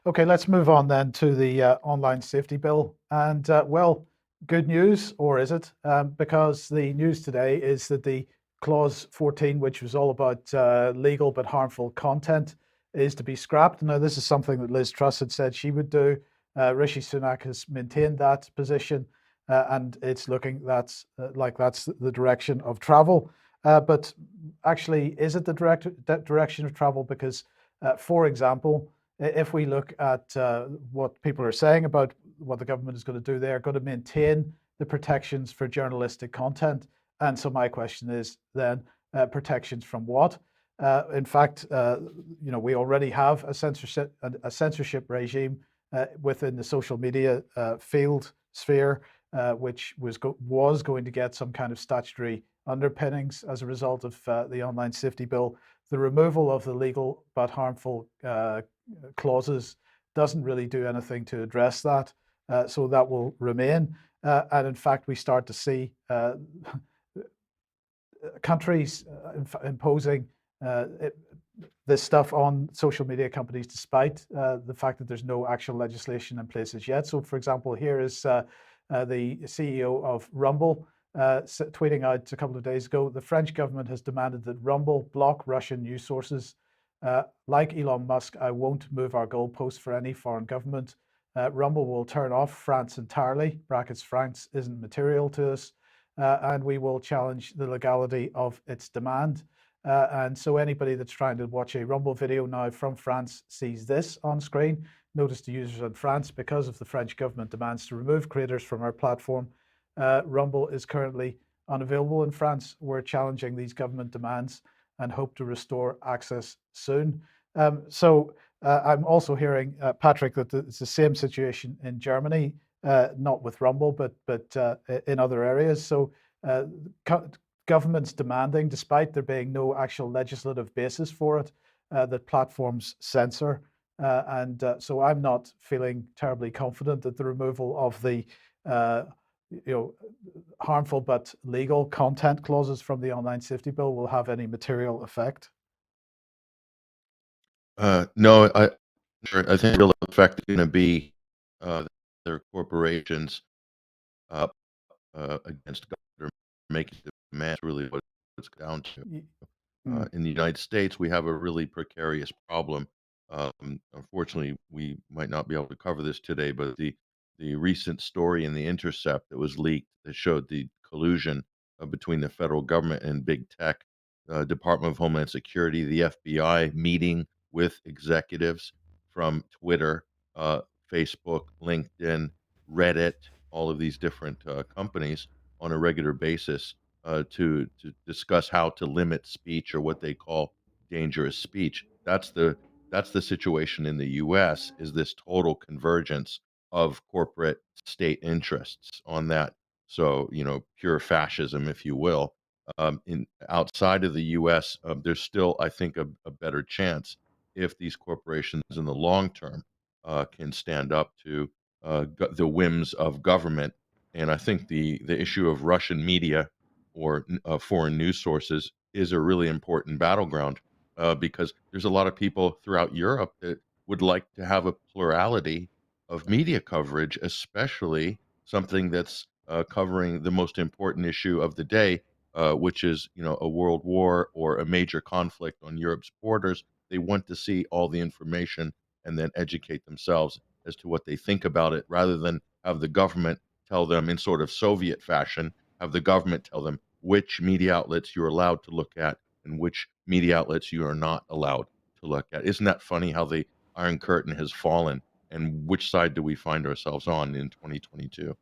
Okay, let's move on then to the online safety bill. And well, good news, or is it? Because the news today is that the clause 14, which was all about legal but harmful content, is to be scrapped. Now, this is something that Liz Truss had said she would do. Rishi Sunak has maintained that position, and it's looking like that's the direction of travel. But actually, is it the direction of travel? Because, for example, if we look at what people are saying about what the government is going to do, they are going to maintain the protections for journalistic content. And so my question is then, protections from what? In fact, we already have a censorship regime within the social media field sphere, which was going to get some kind of statutory underpinnings as a result of the online safety bill. The removal of the legal but harmful clauses doesn't really do anything to address that. So that will remain. And in fact, we start to see countries imposing this stuff on social media companies, despite the fact that there's no actual legislation in place as yet. So, for example, here is the CEO of Rumble tweeting out a couple of days ago: the French government has demanded that Rumble block Russian news sources. Like Elon Musk, I won't move our goalposts for any foreign government. Rumble will turn off France entirely. Brackets France isn't material to us. And we will challenge the legality of its demand. And so anybody that's trying to watch a Rumble video now from France sees this on screen. Notice to users in France, because of the French government demands to remove creators from our platform, Rumble is currently unavailable in France. We're challenging these government demands and hope to restore access soon. So I'm also hearing, Patrick, that it's the same situation in Germany, not with Rumble, but in other areas. So governments demanding, despite there being no actual legislative basis for it, that platforms censor. So I'm not feeling terribly confident that the removal of the harmful but legal content clauses from the online safety bill will have any material effect. No, I think the real effect is going to be their corporations uh, against government making demands. Really, what it's down to. Mm. In the United States, we have a really precarious problem. Unfortunately, we might not be able to cover this today, but the recent story in The Intercept that was leaked that showed the collusion between the federal government and big tech, Department of Homeland Security, the FBI meeting with executives from Twitter, Facebook, LinkedIn, Reddit, all of these different companies on a regular basis to discuss how to limit speech or what they call dangerous speech. That's the situation in the U.S. is this total convergence of corporate state interests on that. So pure fascism, if you will. In outside of the U.S., there's still, I think, a better chance if these corporations in the long term can stand up to the whims of government. And I think the issue of Russian media or foreign news sources is a really important battleground because there's a lot of people throughout Europe that would like to have a plurality of media coverage, especially something that's covering the most important issue of the day, which is a world war or a major conflict on Europe's borders. They want to see all the information and then educate themselves as to what they think about it, rather than have the government tell them in sort of Soviet fashion, have the government tell them which media outlets you're allowed to look at and which media outlets you are not allowed to look at. Isn't that funny how the Iron Curtain has fallen, and which side do we find ourselves on in 2022?